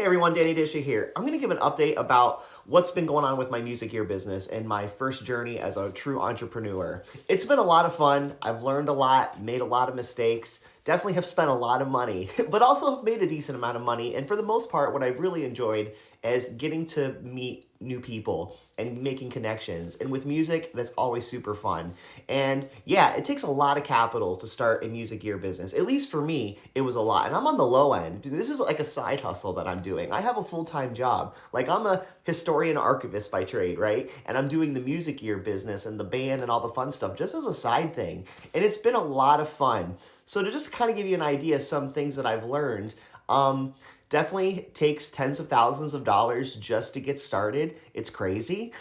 Hey everyone, Danny Disha here. I'm going to give an update about what's been going on with my music gear business and my first journey as a true entrepreneur. It's been a lot of fun. I've learned a lot, made a lot of mistakes, definitely have spent a lot of money, but also have made a decent amount of money. And for the most part, what I've really enjoyed is getting to meet new people and making connections. And with music, that's always super fun. And yeah, it takes a lot of capital to start a music gear business. At least for me, it was a lot. And I'm on the low end. This is like a side hustle that I'm doing. I have a full-time job. Like I'm a historian archivist by trade, right? And I'm doing the music gear business and the band and all the fun stuff just as a side thing. And it's been a lot of fun. So to just kind of give you an idea, some things that I've learned, definitely takes tens of thousands of dollars just to get started. It's crazy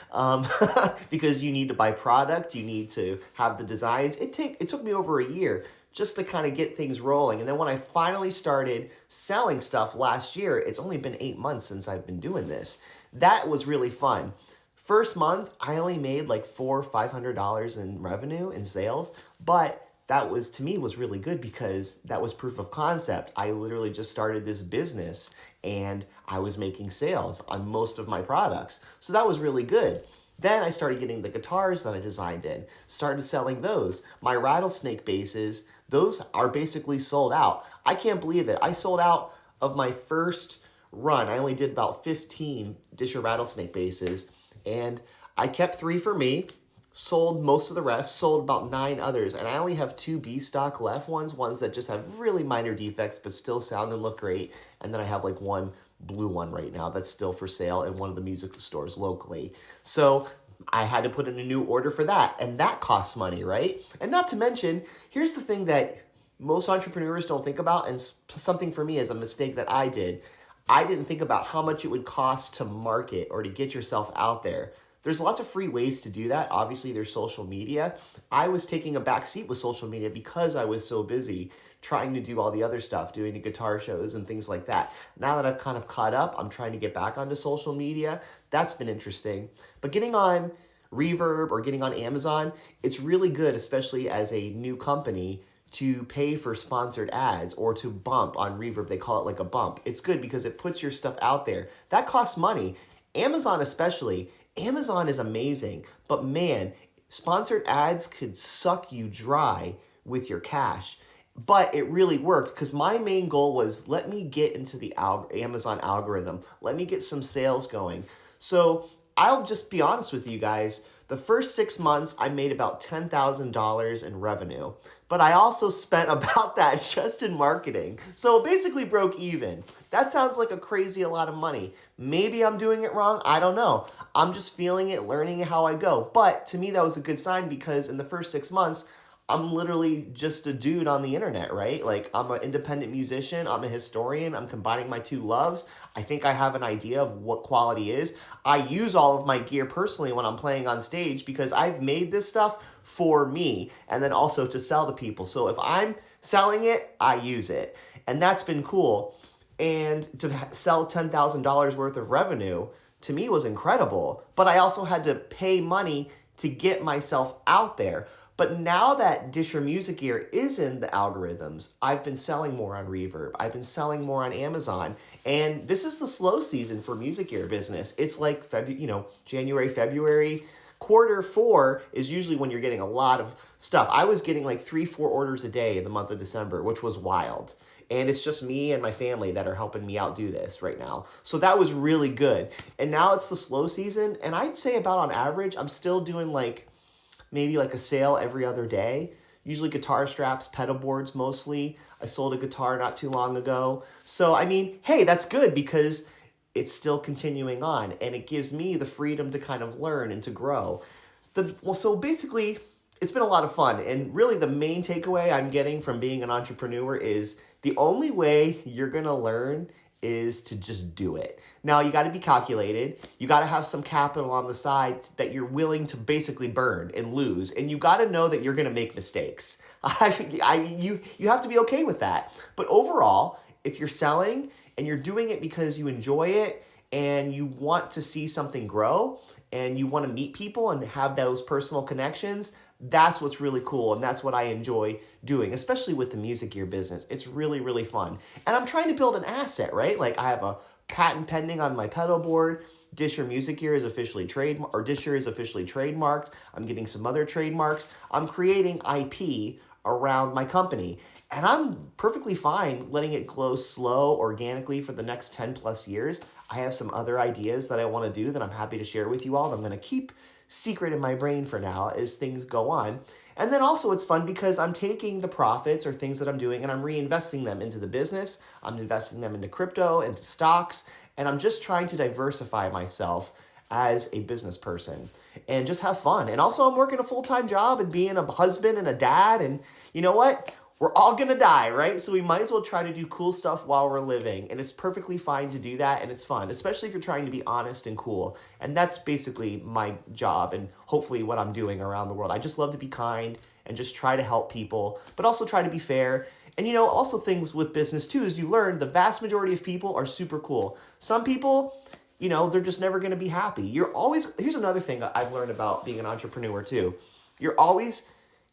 because you need to buy product, you need to have the designs. It took me over a year just to kind of get things rolling. And then when I finally started selling stuff last year, it's only been 8 months since I've been doing this. That was really fun. First month, I only made like $400-500 in revenue in sales, but that was, to me, was really good because that was proof of concept. I literally just started this business and I was making sales on most of my products. So that was really good. Then I started getting the guitars that I designed in, started selling those. My rattlesnake basses, those are basically sold out. I can't believe it. I sold out of my first run. I only did about 15 Disher rattlesnake basses, and I kept 3 for me. Sold most of the rest, sold about 9 others, and I only have 2 B-stock left ones that just have really minor defects but still sound and look great, and then I have like one blue one right now that's still for sale in one of the music stores locally. So I had to put in a new order for that, and that costs money, right? And not to mention, here's the thing that most entrepreneurs don't think about, and something for me is a mistake that I did. I didn't think about how much it would cost to market or to get yourself out there. There's lots of free ways to do that. Obviously, there's social media. I was taking a back seat with social media because I was so busy trying to do all the other stuff, doing the guitar shows and things like that. Now that I've kind of caught up, I'm trying to get back onto social media. That's been interesting. But getting on Reverb or getting on Amazon, it's really good, especially as a new company, to pay for sponsored ads or to bump on Reverb. They call it like a bump. It's good because it puts your stuff out there. That costs money. Amazon especially. Amazon is amazing, but man, sponsored ads could suck you dry with your cash. But it really worked because my main goal was let me get into the Amazon algorithm. Let me get some sales going. So I'll just be honest with you guys. The first 6 months, I made about $10,000 in revenue, but I also spent about that just in marketing. So basically broke even. That sounds like a crazy a lot of money. Maybe I'm doing it wrong. I don't know. I'm just feeling it, learning it how I go. But to me, that was a good sign because in the first 6 months, I'm literally just a dude on the internet, right? Like I'm an independent musician, I'm a historian, I'm combining my two loves. I think I have an idea of what quality is. I use all of my gear personally when I'm playing on stage because I've made this stuff for me and then also to sell to people. So if I'm selling it, I use it. And that's been cool. And to sell $10,000 worth of revenue to me was incredible. But I also had to pay money to get myself out there. But now that Disher Music Gear is in the algorithms, I've been selling more on Reverb. I've been selling more on Amazon. And this is the slow season for music gear business. It's like January, February. Quarter 4 is usually when you're getting a lot of stuff. I was getting like 3-4 orders a day in the month of December, which was wild. And it's just me and my family that are helping me out do this right now. So that was really good. And now it's the slow season. And I'd say about on average, I'm still doing maybe like a sale every other day. Usually guitar straps, pedal boards mostly. I sold a guitar not too long ago. So, I mean, hey, that's good because it's still continuing on and it gives me the freedom to kind of learn and to grow. So basically, it's been a lot of fun. And really the main takeaway I'm getting from being an entrepreneur is the only way you're going to learn is to just do it. Now, you got to be calculated. You got to have some capital on the side that you're willing to basically burn and lose. And you got to know that you're going to make mistakes. You have to be okay with that. But overall, if you're selling and you're doing it because you enjoy it and you want to see something grow and you want to meet people and have those personal connections, that's what's really cool, and that's what I enjoy doing, especially with the music gear business. It's really, really fun. And I'm trying to build an asset, right? Like I have a patent pending on my pedal board. Disher Music Gear is officially Disher is officially trademarked. I'm getting some other trademarks. I'm creating IP around my company. And I'm perfectly fine letting it grow slow organically for the next 10 plus years. I have some other ideas that I want to do that I'm happy to share with you all that I'm going to keep secret in my brain for now as things go on. And then also it's fun because I'm taking the profits or things that I'm doing and I'm reinvesting them into the business. I'm investing them into crypto, into stocks, and I'm just trying to diversify myself as a business person and just have fun. And also I'm working a full-time job and being a husband and a dad, and you know what? We're all gonna die, right? So we might as well try to do cool stuff while we're living. And it's perfectly fine to do that, and it's fun, especially if you're trying to be honest and cool. And that's basically my job and hopefully what I'm doing around the world. I just love to be kind and just try to help people, but also try to be fair. And you know, also things with business too is you learn the vast majority of people are super cool. Some people, you know, they're just never gonna be happy. Here's another thing that I've learned about being an entrepreneur too. You're always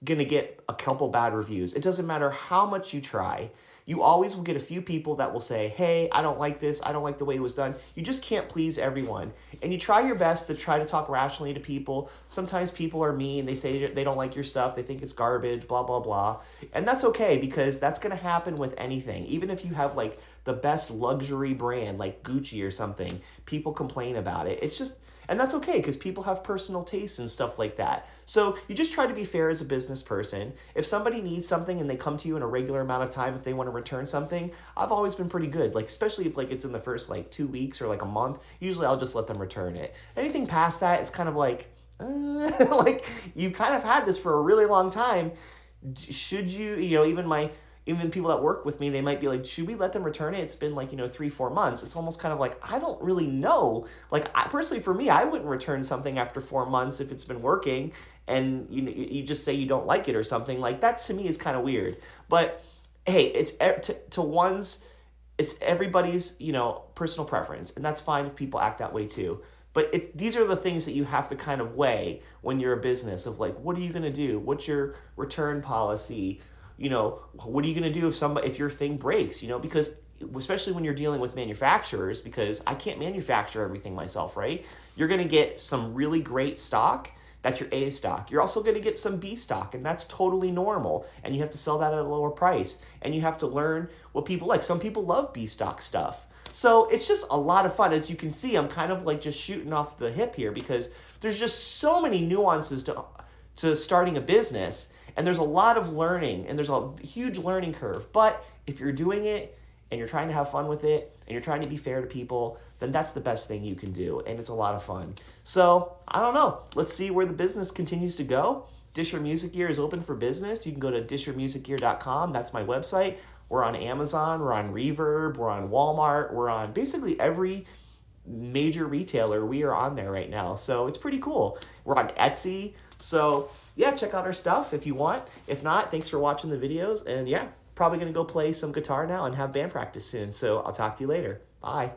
gonna get a couple bad reviews. It doesn't matter how much you try. You always will get a few people that will say, hey, I don't like this. I don't like the way it was done. You just can't please everyone. And you try your best to try to talk rationally to people. Sometimes people are mean. They say they don't like your stuff. They think it's garbage, blah, blah, blah. And that's okay because that's going to happen with anything. Even if you have like the best luxury brand like Gucci or something, people complain about it. It's just, and that's okay because people have personal tastes and stuff like that. So you just try to be fair as a business person. If somebody needs something and they come to you in a regular amount of time, if they want to return something, I've always been pretty good. Like, especially if like it's in the first like 2 weeks or like a month, usually I'll just let them return it. Anything past that, it's kind of like, like you've kind of had this for a really long time. Should you, even people that work with me, they might be like, should we let them return it? It's been like, 3-4 months. It's almost kind of like, I don't really know. Like, personally, for me, I wouldn't return something after 4 months if it's been working and you just say you don't like it or something. Like, that to me is kind of weird. But hey, it's everybody's, personal preference. And that's fine if people act that way too. But these are the things that you have to kind of weigh when you're a business of like, what are you going to do? What's your return policy? What are you going to do if your thing breaks, because especially when you're dealing with manufacturers, because I can't manufacture everything myself, right? You're going to get some really great stock. That's your A stock. You're also going to get some B stock, and that's totally normal. And you have to sell that at a lower price. And you have to learn what people like. Some people love B stock stuff. So it's just a lot of fun. As you can see, I'm kind of like just shooting off the hip here because there's just so many nuances to starting a business. And there's a lot of learning, and there's a huge learning curve. But if you're doing it and you're trying to have fun with it and you're trying to be fair to people, then that's the best thing you can do. And it's a lot of fun. So I don't know. Let's see where the business continues to go. Disher Music Gear is open for business. You can go to dishermusicgear.com. That's my website. We're on Amazon. We're on Reverb. We're on Walmart. We're on basically every major retailer. We are on there right now. So it's pretty cool. We're on Etsy. So yeah, check out our stuff if you want. If not, thanks for watching the videos. And yeah, probably going to go play some guitar now and have band practice soon. So I'll talk to you later. Bye.